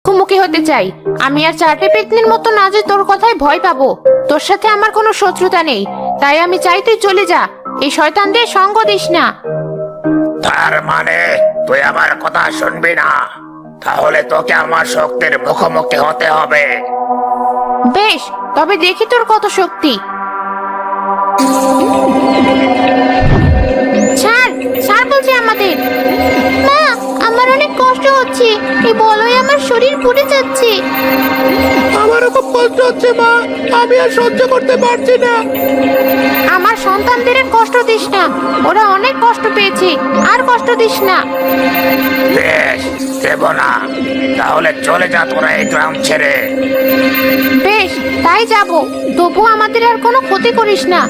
মুখোমুখি হতে চাই। আমি আর চারটে পেতনির মতো না যে তোর কথায় ভয় পাবো। তোর সাথে আমার কোনো শত্রুতা নেই, তাই আমি চাই তুই চলে যা। এই শয়তানদের সঙ্গ দিস না। তার মানে তুই আমার কথা শুনবি না? তাহলে তোকে আমার শক্তির মুখোমুখি হতে হবে। বেশ, তবে দেখি তোর কত শক্তি। ছাড়, ছাড় বলছি আমাদের। মা, আমার অনেক কষ্ট হচ্ছে, এই বলয় আমার শরীর পুড়ে যাচ্ছে। আমারও খুব কষ্ট হচ্ছে মা, আমি আর সহ্য করতে পারছি না। আমার সন্তানদের আর কষ্ট দিস না, ওরা অনেক কষ্ট পেয়েছে, আর কষ্ট দিস না। বেশ, দেব না। তাহলে চলে যা তোরা এই গ্রাম ছেড়ে। বেশ, তাই যাব, তবু আমাদের আর কোনো ক্ষতি করিস না।